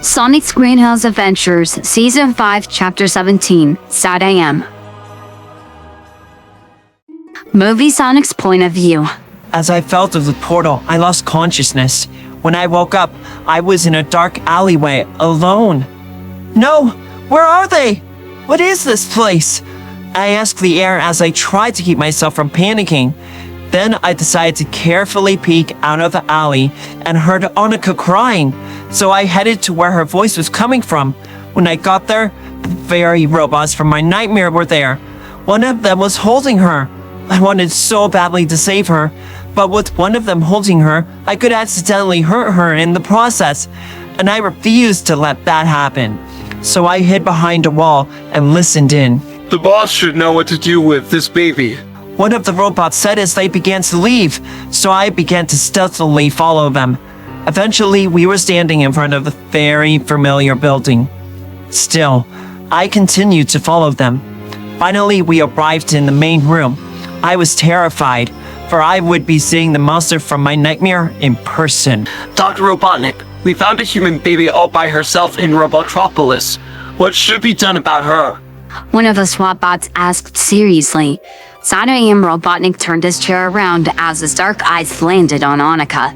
Sonic's Greenhouse Adventures, Season 5, Chapter 17, SatAm. Movie Sonic's point of view. As I fell through the portal, I lost consciousness. When I woke up, I was in a dark alleyway, alone. No! Where are they? What is this place? I asked the air as I tried to keep myself from panicking. Then I decided to carefully peek out of the alley and heard Annika crying, so I headed to where her voice was coming from. When I got there, the very robots from my nightmare were there. One of them was holding her. I wanted so badly to save her, but with one of them holding her, I could accidentally hurt her in the process, and I refused to let that happen. So I hid behind a wall and listened in. The boss should know what to do with this baby. One of the robots said as they began to leave, so I began to stealthily follow them. Eventually, we were standing in front of the very familiar building. Still, I continued to follow them. Finally, we arrived in the main room. I was terrified, for I would be seeing the monster from my nightmare in person. Dr. Robotnik, we found a human baby all by herself in Robotropolis. What should be done about her? One of the SWAT bots asked seriously. SatAm Robotnik turned his chair around as his dark eyes landed on Annika.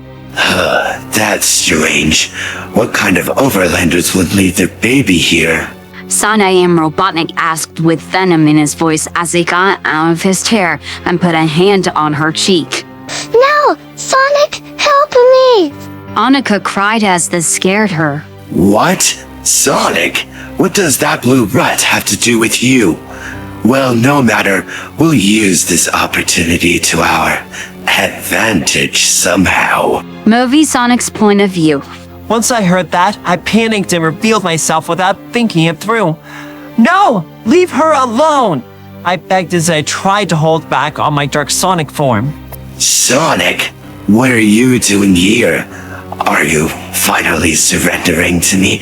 That's strange. What kind of overlanders would leave their baby here? SatAm Robotnik asked with venom in his voice as he got out of his chair and put a hand on her cheek. No! Sonic, help me! Annika cried as this scared her. What? Sonic? What does that blue rat have to do with you? Well, no matter, we'll use this opportunity to our advantage somehow. Movie Sonic's point of view. Once I heard that, I panicked and revealed myself without thinking it through. No! Leave her alone! I begged as I tried to hold back on my dark Sonic form. Sonic, what are you doing here? Are you finally surrendering to me?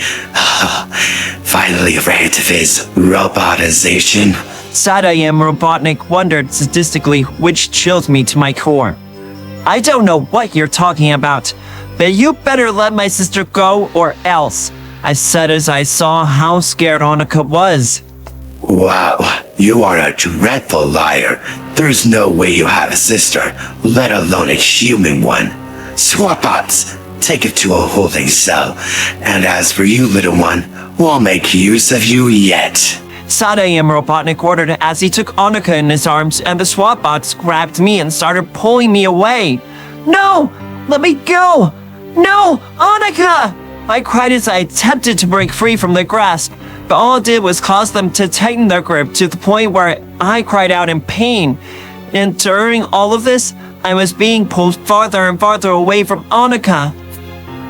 Finally rid of his robotization? SatAm Robotnik wondered sadistically, which chilled me to my core. I don't know what you're talking about, but you better let my sister go or else, I said as I saw how scared Annika was. Wow, you are a dreadful liar. There's no way you have a sister, let alone a human one. Swapbots, take it to a holding cell. And as for you, little one, we'll make use of you yet. SatAm Robotnik ordered as he took Annika in his arms, and the SWAT bots grabbed me and started pulling me away. No! Let me go! No! Annika! I cried as I attempted to break free from their grasp, but all it did was cause them to tighten their grip to the point where I cried out in pain. And during all of this, I was being pulled farther and farther away from Annika.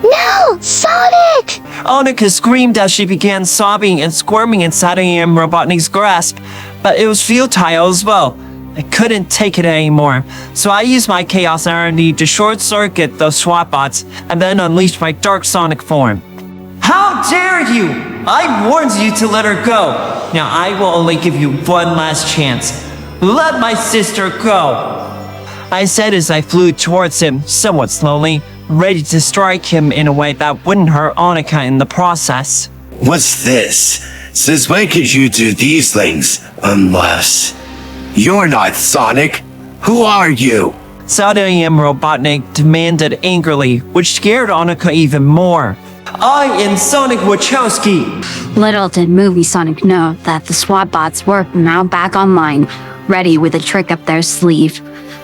No! Sonic! Annika screamed as she began sobbing and squirming in SatAm Robotnik's grasp, but it was futile as well. I couldn't take it anymore, so I used my Chaos Energy to short-circuit those SWAT bots and then unleashed my Dark Sonic form. How dare you! I warned you to let her go. Now I will only give you one last chance. Let my sister go! I said as I flew towards him, somewhat slowly, ready to strike him in a way that wouldn't hurt Annika in the process. What's this? Since when could you do these things? Unless... You're not Sonic. Who are you? SatAm Robotnik demanded angrily, which scared Annika even more. I am Sonic Wachowski! Little did Movie Sonic know that the SWAT bots were now back online, ready with a trick up their sleeve.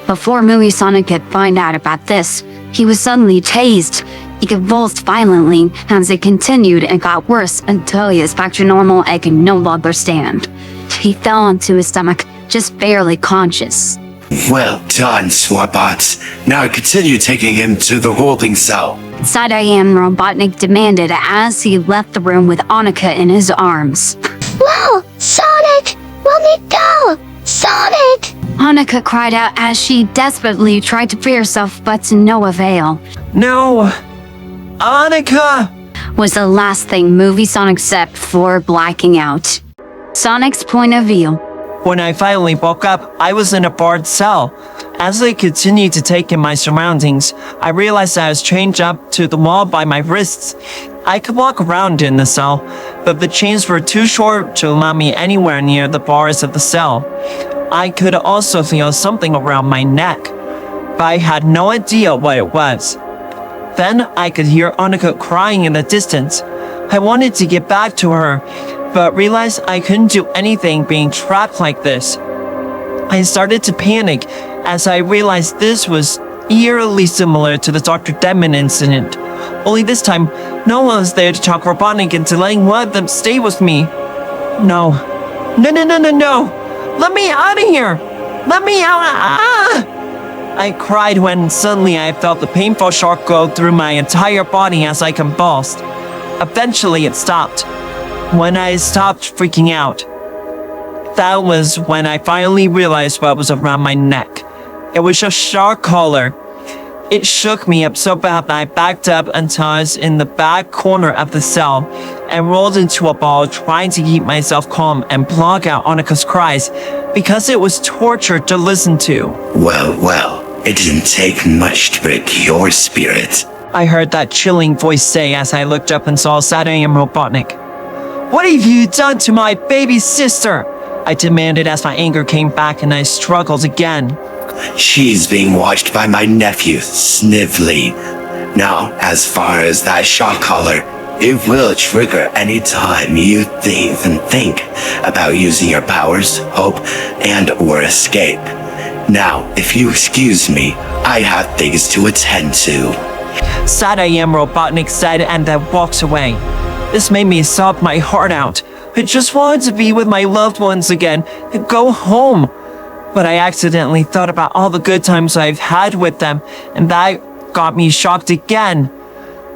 Before Movie Sonic could find out about this, he was suddenly tased. He convulsed violently as it continued and got worse until he was back to normal and could no longer stand. He fell onto his stomach, just barely conscious. Well done, Swatbots. Now continue taking him to the holding cell. SatAm Robotnik demanded as he left the room with Annika in his arms. Whoa! Sonic! Let me go! Sonic! Annika cried out as she desperately tried to free herself, but to no avail. No! Annika! Was the last thing Movie Sonic said before blacking out. Sonic's point of view. When I finally woke up, I was in a barred cell. As I continued to take in my surroundings, I realized I was chained up to the wall by my wrists. I could walk around in the cell, but the chains were too short to allow me anywhere near the bars of the cell. I could also feel something around my neck, but I had no idea what it was. Then I could hear Annika crying in the distance. I wanted to get back to her, but realized I couldn't do anything being trapped like this. I started to panic as I realized this was eerily similar to the Dr. Denman incident. Only this time, no one was there to talk Robotnik into letting one of them stay with me. No. Let me out of here! Let me out! I cried when suddenly I felt the painful shock go through my entire body as I convulsed. Eventually it stopped. When I stopped freaking out, that was when I finally realized what was around my neck. It was a shark collar. It shook me up so bad that I backed up until I was in the back corner of the cell and rolled into a ball trying to keep myself calm and block out Annika's cries because it was torture to listen to. Well, it didn't take much to break your spirit. I heard that chilling voice say as I looked up and saw SatAm Robotnik. What have you done to my baby sister? I demanded as my anger came back and I struggled again. She's being watched by my nephew, Snively. Now, as far as that shock collar, it will trigger any time you even think about using your powers, hope, and or escape. Now, if you excuse me, I have things to attend to. SatAm Robotnik said and then walked away. This made me sob my heart out. I just wanted to be with my loved ones again and go home. But I accidentally thought about all the good times I've had with them, and that got me shocked again.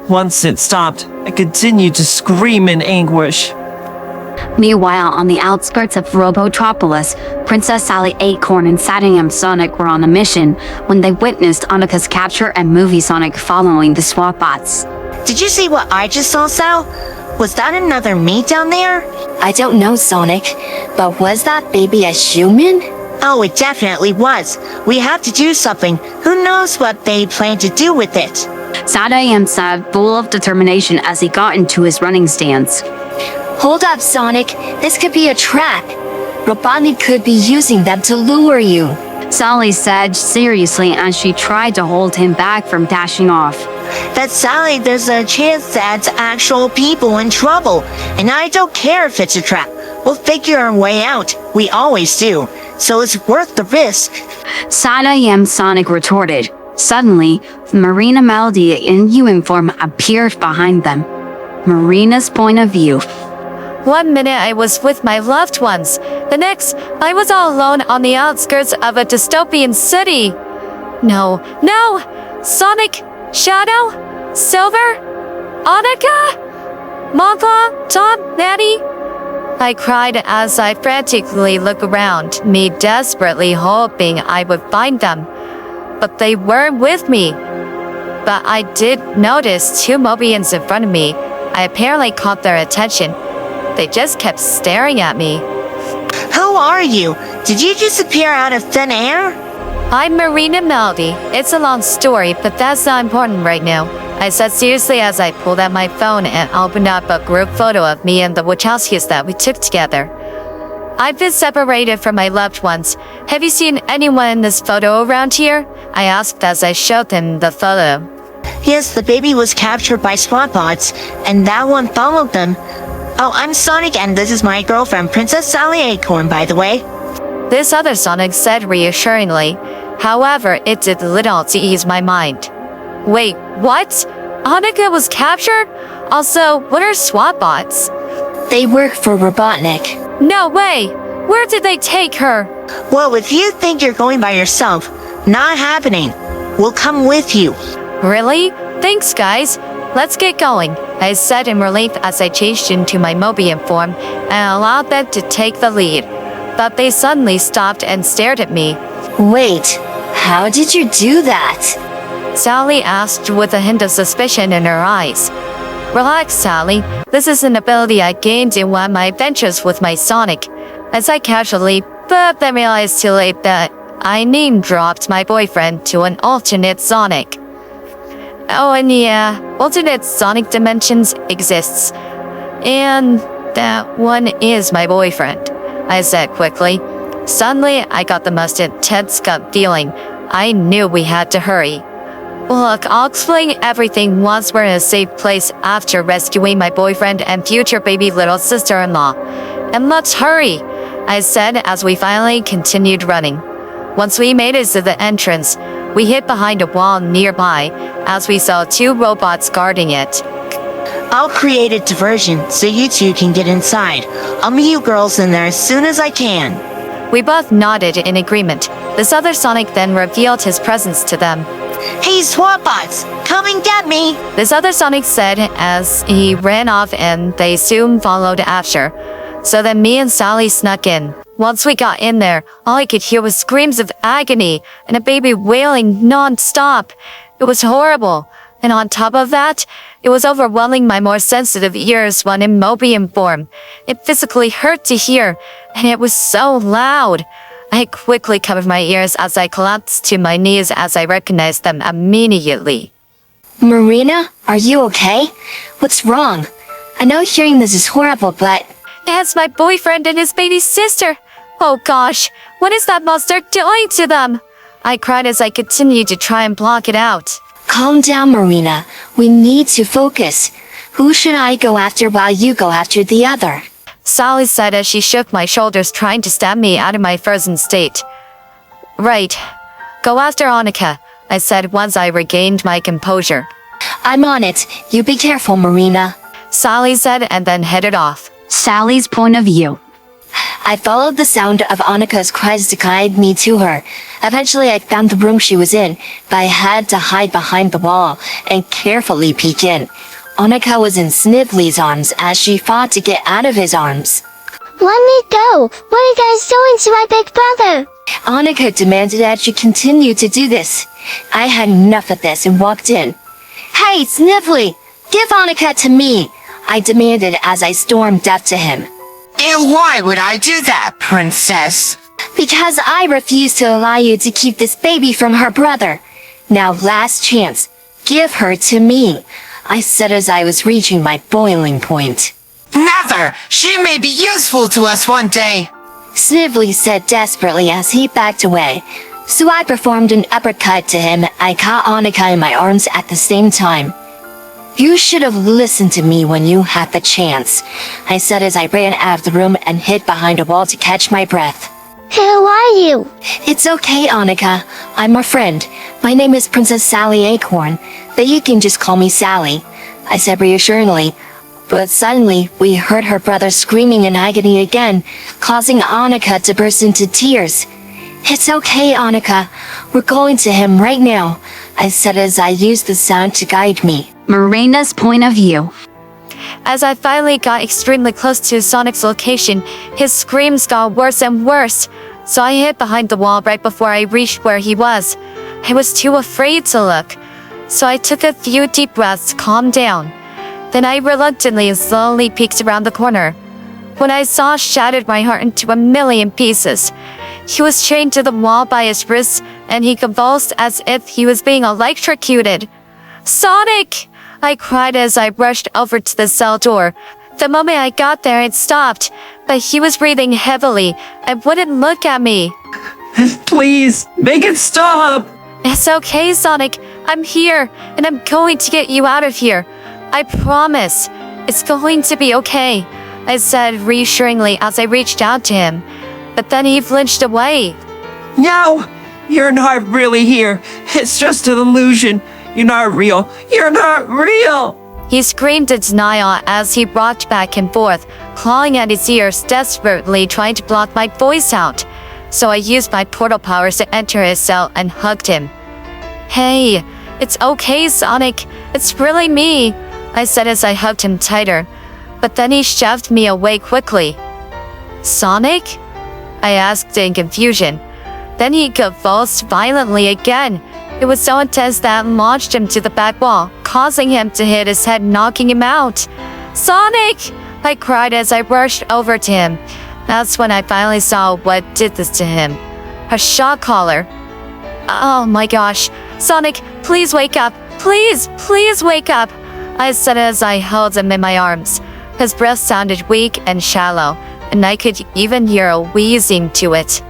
Once it stopped, I continued to scream in anguish. Meanwhile, on the outskirts of Robotropolis, Princess Sally Acorn and SatAm Sonic were on a mission when they witnessed Annika's capture and Movie Sonic following the SWAT bots. Did you see what I just saw, Sal? Was that another me down there? I don't know, Sonic, but was that baby a human? Oh, it definitely was. We have to do something. Who knows what they plan to do with it? SatAm said, full of determination as he got into his running stance. Hold up, Sonic. This could be a trap. Robotnik could be using them to lure you. Sally said seriously as she tried to hold him back from dashing off. But Sally, there's a chance that's actual people in trouble. And I don't care if it's a trap. We'll figure our way out. We always do. So it's worth the risk. SatAm Sonic retorted. Suddenly, Marina Melody in human form appeared behind them. Marina's point of view. 1 minute I was with my loved ones. The next, I was all alone on the outskirts of a dystopian city. No. Sonic, Shadow, Silver, Annika, Mama, Tom, Natty. I cried as I frantically looked around me, desperately hoping I would find them. But they weren't with me. But I did notice 2 Mobians in front of me. I apparently caught their attention. They just kept staring at me. Who are you? Did you just appear out of thin air? I'm Marina Melody. It's a long story, but that's not important right now. I said seriously as I pulled out my phone and opened up a group photo of me and the Wachowskis that we took together. I've been separated from my loved ones. Have you seen anyone in this photo around here? I asked as I showed them the photo. Yes, the baby was captured by SWAT bots, and that one followed them. Oh, I'm Sonic, and this is my girlfriend, Princess Sally Acorn, by the way. This other Sonic said reassuringly. However, it did little to ease my mind. Wait, what? Annika was captured? Also, what are SWAT bots? They work for Robotnik. No way! Where did they take her? Well, if you think you're going by yourself, not happening. We'll come with you. Really? Thanks, guys. Let's get going, I said in relief as I changed into my Mobian form and allowed them to take the lead. But they suddenly stopped and stared at me. Wait, how did you do that? Sally asked with a hint of suspicion in her eyes. Relax, Sally. This is an ability I gained in one of my adventures with my Sonic. As I casually But then realized too late that I name-dropped my boyfriend to an alternate Sonic. Oh, and yeah, alternate Sonic dimensions exists. And that one is my boyfriend, I said quickly. Suddenly, I got the most intense gut feeling. I knew we had to hurry. Look, I'll explain everything once we're in a safe place after rescuing my boyfriend and future baby little sister-in-law. And let's hurry, I said as we finally continued running. Once we made it to the entrance, we hid behind a wall nearby as we saw two robots guarding it. I'll create a diversion so you two can get inside. I'll meet you girls in there as soon as I can. We both nodded in agreement. This other Sonic then revealed his presence to them. Hey, SWATbots, come and get me! This other Sonic said as he ran off, and they soon followed after. So then me and Sally snuck in. Once we got in there, all I could hear was screams of agony and a baby wailing non-stop. It was horrible. And on top of that, it was overwhelming my more sensitive ears when in Mobian form. It physically hurt to hear, and it was so loud. I quickly covered my ears as I collapsed to my knees as I recognized them immediately. Marina, are you okay? What's wrong? I know hearing this is horrible, but... It's my boyfriend and his baby sister. Oh gosh, what is that monster doing to them? I cried as I continued to try and block it out. Calm down, Marina. We need to focus. Who should I go after while you go after the other? Sally said as she shook my shoulders, trying to stab me out of my frozen state. Right. Go after Annika, I said once I regained my composure. I'm on it. You be careful, Marina. Sally said and then headed off. Sally's point of view. I followed the sound of Annika's cries to guide me to her. Eventually, I found the room she was in, but I had to hide behind the wall and carefully peek in. Annika was in Snively's arms as she fought to get out of his arms. Let me go! What are you guys doing to my big brother? Annika demanded that she continue to do this. I had enough of this and walked in. Hey, Snively! Give Annika to me! I demanded as I stormed up to him. And why would I do that, princess? Because I refuse to allow you to keep this baby from her brother. Now, last chance. Give her to me, I said as I was reaching my boiling point. Never! She may be useful to us one day. Snively said desperately as he backed away. So I performed an uppercut to him. I caught Annika in my arms at the same time. You should have listened to me when you had the chance, I said as I ran out of the room and hid behind a wall to catch my breath. Who are you? It's okay, Annika. I'm a friend. My name is Princess Sally Acorn, but you can just call me Sally, I said reassuringly. But suddenly, we heard her brother screaming in agony again, causing Annika to burst into tears. It's okay, Annika. We're going to him right now, I said as I used the sound to guide me. Marina's point of view. As I finally got extremely close to Sonic's location, his screams got worse and worse. So I hid behind the wall right before I reached where he was. I was too afraid to look. So I took a few deep breaths to calm down. Then I reluctantly and slowly peeked around the corner. When I saw shattered my heart into a million pieces. He was chained to the wall by his wrists, and he convulsed as if he was being electrocuted. Sonic! I cried as I rushed over to the cell door. The moment I got there, it stopped, but he was breathing heavily and wouldn't look at me. Please, make it stop! It's okay, Sonic. I'm here, and I'm going to get you out of here. I promise. It's going to be okay, I said reassuringly as I reached out to him. But then he flinched away. No! You're not really here. It's just an illusion. You're not real. You're not real! He screamed in denial as he rocked back and forth, clawing at his ears, desperately trying to block my voice out. So I used my portal powers to enter his cell and hugged him. Hey, it's okay, Sonic. It's really me, I said as I hugged him tighter. But then he shoved me away quickly. Sonic? I asked in confusion. Then he convulsed violently again. It was so intense that it launched him to the back wall, causing him to hit his head, knocking him out. Sonic! I cried as I rushed over to him. That's when I finally saw what did this to him. Her shock collar. Oh my gosh. Sonic, please wake up. Please, please wake up. I said as I held him in my arms. His breath sounded weak and shallow, and I could even hear a wheezing to it.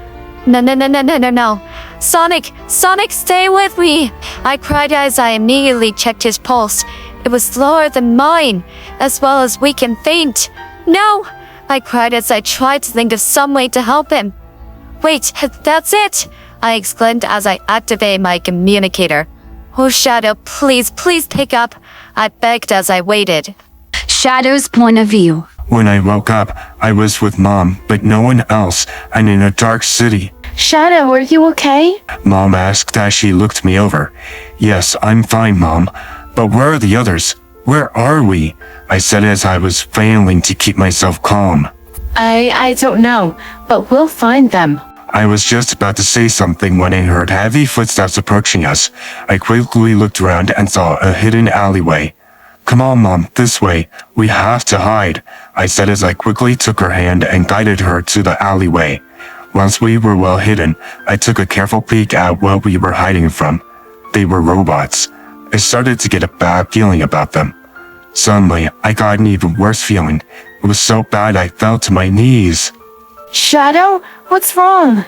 No. Sonic, stay with me. I cried as I immediately checked his pulse. It was slower than mine, as well as weak and faint. No, I cried as I tried to think of some way to help him. Wait, that's it, I exclaimed as I activated my communicator. Oh, Shadow, please pick up, I begged as I waited. Shadow's point of view. When I woke up, I was with Mom, but no one else, and in a dark city. Shadow, are you okay? Mom asked as she looked me over. Yes, I'm fine, Mom. But where are the others? Where are we? I said as I was failing to keep myself calm. I don't know, but we'll find them. I was just about to say something when I heard heavy footsteps approaching us. I quickly looked around and saw a hidden alleyway. Come on, Mom, this way. We have to hide, I said as I quickly took her hand and guided her to the alleyway. Once we were well hidden, I took a careful peek at what we were hiding from. They were robots. I started to get a bad feeling about them. Suddenly, I got an even worse feeling. It was so bad I fell to my knees. Shadow, what's wrong?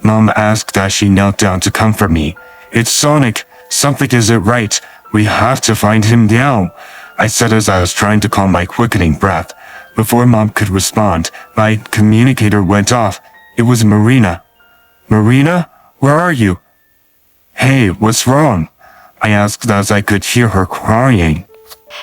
Mom asked as she knelt down to comfort me. It's Sonic. Something isn't right. We have to find him now, I said as I was trying to calm my quickening breath. Before Mom could respond, my communicator went off. It was Marina. Marina, where are you? Hey, what's wrong? I asked as I could hear her crying.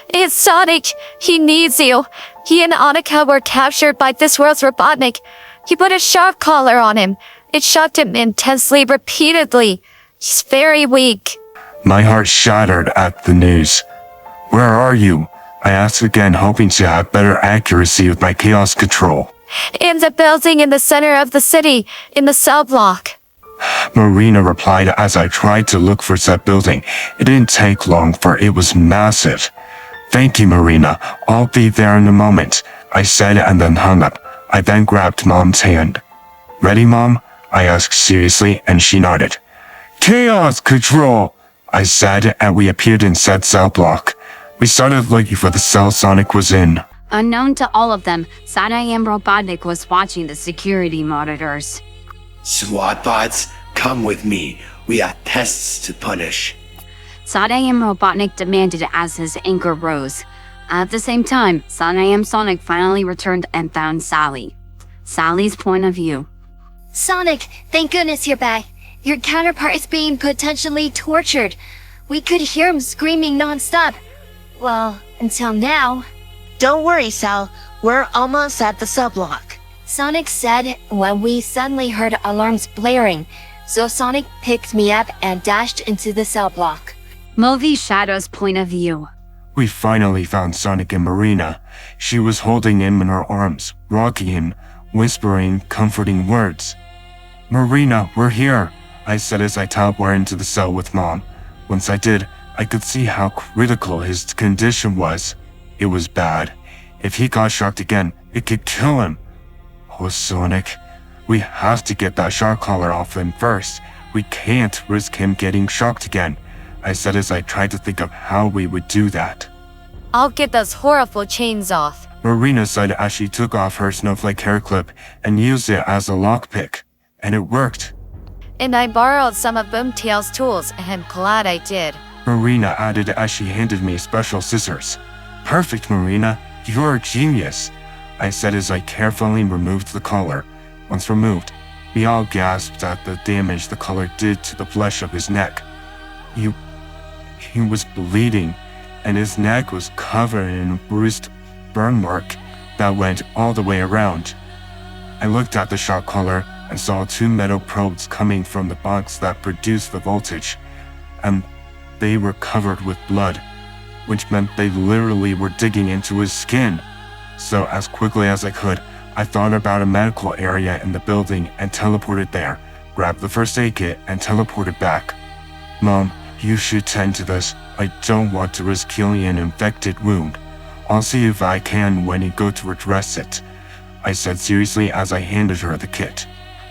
It's Sonic. He needs you. He and Annika were captured by this world's Robotnik. He put a sharp collar on him. It shocked him intensely, repeatedly. He's very weak. My heart shattered at the news. Where are you? I asked again, hoping to have better accuracy with my chaos control. In the building in the center of the city, in the cell block. Marina replied as I tried to look for said building. It didn't take long, for it was massive. Thank you, Marina. I'll be there in a moment, I said and then hung up. I then grabbed Mom's hand. Ready, Mom? I asked seriously, and she nodded. Chaos control, I said, and we appeared in said cell block. We started looking for the cell Sonic was in. Unknown to all of them, SatAm Robotnik was watching the security monitors. SWAT bots, come with me. We have tests to punish. SatAm Robotnik demanded as his anger rose. At the same time, SatAm Sonic finally returned and found Sally. Sally's point of view. Sonic, thank goodness you're back. Your counterpart is being potentially tortured. We could hear him screaming non-stop. Well, until now. Don't worry, Sal. We're almost at the subblock. Sonic said when we suddenly heard alarms blaring, so Sonic picked me up and dashed into the cell block. Movie Shadow's point of view. We finally found Sonic and Marina. She was holding him in her arms, rocking him, whispering comforting words. Marina, we're here, I said as I teleported into the cell with Mom. Once I did, I could see how critical his condition was. It was bad. If he got shocked again, it could kill him. Oh, Sonic, we have to get that shark collar off him first. We can't risk him getting shocked again, I said as I tried to think of how we would do that. I'll get those horrible chains off. Marina said as she took off her snowflake hair clip and used it as a lockpick. And it worked. And I borrowed some of Boomtail's tools, and I'm glad I did. Marina added as she handed me special scissors. Perfect, Marina. You're a genius, I said as I carefully removed the collar. Once removed, we all gasped at the damage the collar did to the flesh of his neck. He was bleeding, and his neck was covered in a bruised burn mark that went all the way around. I looked at the shock collar and saw 2 metal probes coming from the box that produced the voltage, and they were covered with blood, which meant they literally were digging into his skin. So as quickly as I could, I thought about a medical area in the building and teleported there, grabbed the first aid kit and teleported back. Mom, you should tend to this. I don't want to risk healing an infected wound. I'll see if I can when you go to address it, I said seriously as I handed her the kit.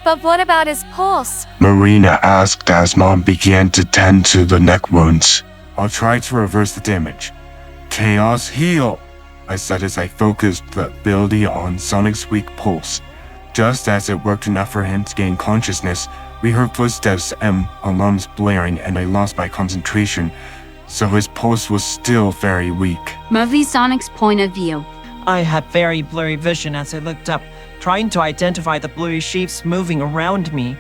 But what about his pulse? Marina asked as Mom began to tend to the neck wounds. I'll try to reverse the damage. Chaos heal, I said as I focused the ability on Sonic's weak pulse. Just as it worked enough for him to gain consciousness, we heard footsteps and alarms blaring, and I lost my concentration, so his pulse was still very weak. Movie Sonic's point of view. I had very blurry vision as I looked up, trying to identify the blurry shapes moving around me.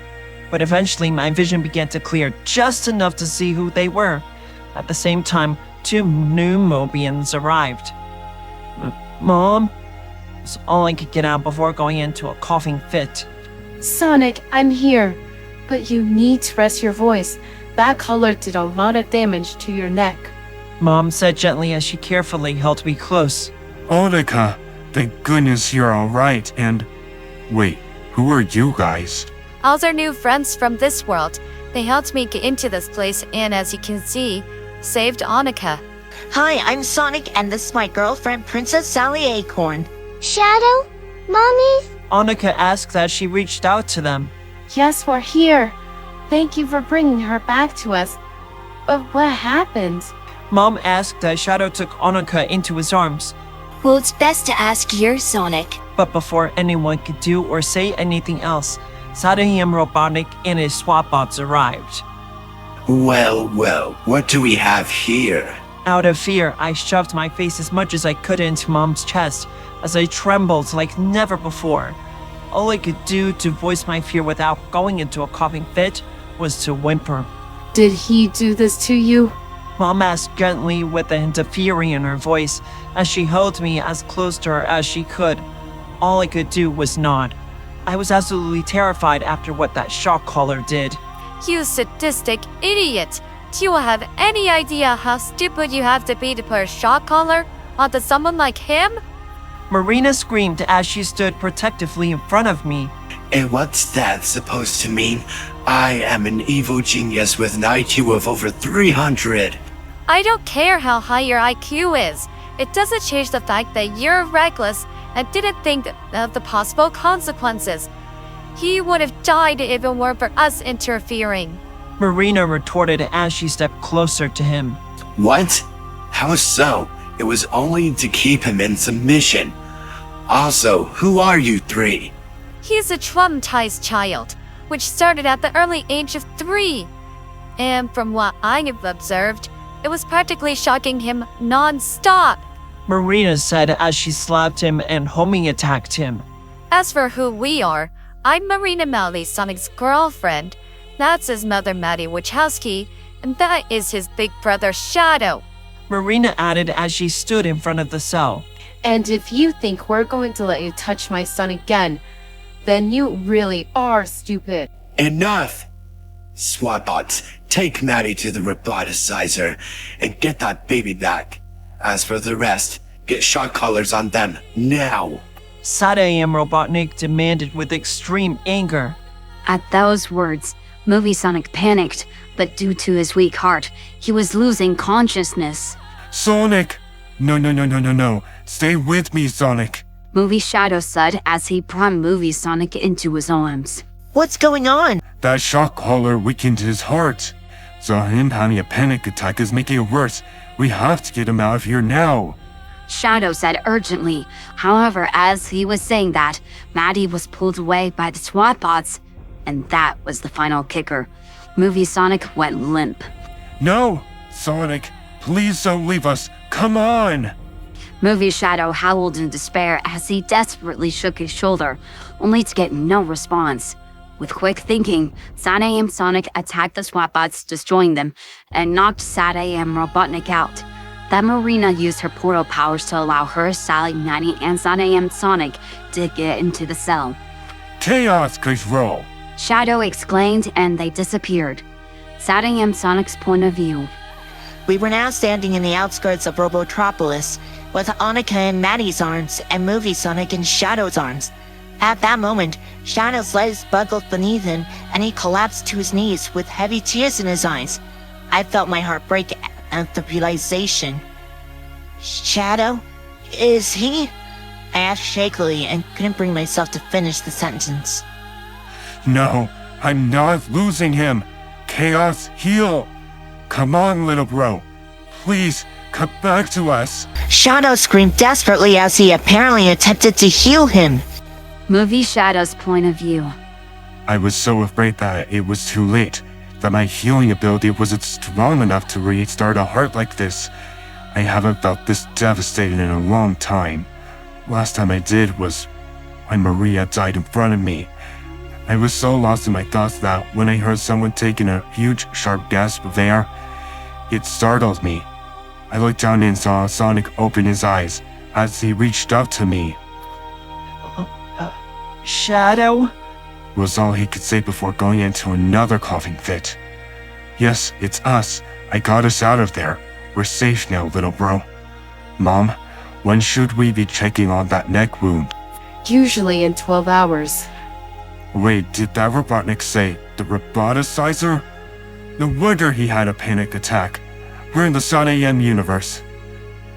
But eventually my vision began to clear just enough to see who they were. At the same time, 2 new Mobians arrived. Mom? Was all I could get out before going into a coughing fit. Sonic, I'm here. But you need to rest your voice. That color did a lot of damage to your neck. Mom said gently as she carefully held me close. Onika, thank goodness you're alright, and... Wait, who are you guys? All our new friends from this world. They helped me get into this place and, as you can see, saved Annika. Hi, I'm Sonic, and this is my girlfriend, Princess Sally Acorn. Shadow? Mommy? Annika asked as she reached out to them. Yes, we're here. Thank you for bringing her back to us. But what happened? Mom asked as Shadow took Annika into his arms. Well, it's best to ask your Sonic. But before anyone could do or say anything else, SatAm Robotic and his SWAT bots arrived. Well, what do we have here? Out of fear, I shoved my face as much as I could into Mom's chest as I trembled like never before. All I could do to voice my fear without going into a coughing fit was to whimper. Did he do this to you? Mom asked gently with a hint of fury in her voice as she held me as close to her as she could. All I could do was nod. I was absolutely terrified after what that shock collar did. You sadistic idiot! Do you have any idea how stupid you have to be to put a shock collar onto someone like him? Marina screamed as she stood protectively in front of me. And what's that supposed to mean? I am an evil genius with an IQ of over 300. I don't care how high your IQ is. It doesn't change the fact that you're reckless and didn't think of the possible consequences. He would have died if it weren't for us interfering. Marina retorted as she stepped closer to him. What? How so? It was only to keep him in submission. Also, who are you 3? He's a traumatized child, which started at the early age of 3. And from what I have observed, it was practically shocking him non-stop. Marina said as she slapped him and homing attacked him. As for who we are, I'm Marina Malley, Sonic's girlfriend. That's his mother, Maddie Wachowski, and that is his big brother, Shadow. Marina added as she stood in front of the cell. And if you think we're going to let you touch my son again, then you really are stupid. Enough! SWAT-bots, take Maddie to the roboticizer and get that baby back. As for the rest, get shock collars on them, now! SatAm Robotnik demanded with extreme anger. At those words, Movie Sonic panicked, but due to his weak heart, he was losing consciousness. Sonic! No. Stay with me, Sonic. Movie Shadow said as he brought Movie Sonic into his arms. What's going on? That shock collar weakened his heart. So him having a panic attack is making it worse. We have to get him out of here now. Shadow said urgently. However, as he was saying that, Maddie was pulled away by the SWAT bots, and that was the final kicker. Movie Sonic went limp. No! Sonic, please don't leave us. Come on! Movie Shadow howled in despair as he desperately shook his shoulder, only to get no response. With quick thinking, SatAm Sonic attacked the SWAT bots, destroying them, and knocked SatAm Robotnik out. Then Marina used her portal powers to allow her, Sally, Maddie, and SatAm Sonic to get into the cell. Chaos control! Shadow exclaimed, and they disappeared. SatAm Sonic's point of view. We were now standing in the outskirts of Robotropolis, with Annika in Maddie's arms and Movie Sonic in Shadow's arms. At that moment, Shadow's legs buckled beneath him, and he collapsed to his knees with heavy tears in his eyes. I felt my heart break at the realization. Shadow? Is he? I asked shakily and couldn't bring myself to finish the sentence. No, I'm not losing him. Chaos, heal. Come on, little bro. Please, come back to us. Shadow screamed desperately as he apparently attempted to heal him. Movie Shadow's point of view. I was so afraid that it was too late, that my healing ability wasn't strong enough to restart a heart like this. I haven't felt this devastated in a long time. Last time I did was when Maria died in front of me. I was so lost in my thoughts that when I heard someone taking a huge, sharp gasp of air, it startled me. I looked down and saw Sonic open his eyes as he reached up to me. Shadow? Was all he could say before going into another coughing fit. Yes, it's us. I got us out of there. We're safe now, little bro. Mom, when should we be checking on that neck wound? Usually in 12 hours. Wait, did that Robotnik say the roboticizer? No wonder he had a panic attack. We're in the SatAm universe.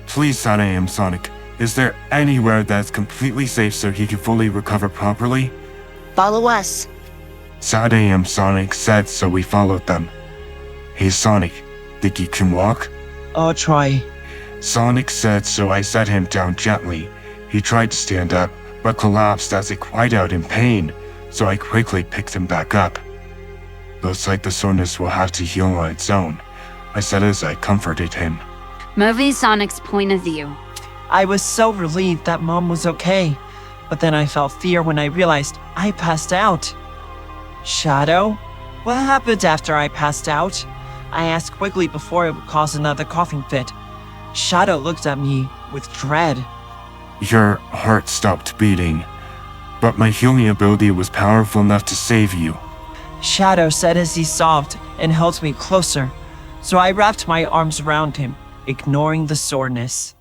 Please, SatAm Sonic, is there anywhere that's completely safe so he can fully recover properly? Follow us. SatAm Sonic said, so we followed them. Hey Sonic, think you can walk? I'll try. Sonic said, so I set him down gently. He tried to stand up, but collapsed as he cried out in pain, so I quickly picked him back up. Looks like the soreness will have to heal on its own, I said as I comforted him. Movie Sonic's point of view. I was so relieved that Mom was okay, but then I felt fear when I realized I passed out. Shadow? What happened after I passed out? I asked quickly before it would cause another coughing fit. Shadow looked at me with dread. Your heart stopped beating, but my healing ability was powerful enough to save you. Shadow said as he sobbed and held me closer, so I wrapped my arms around him, ignoring the soreness.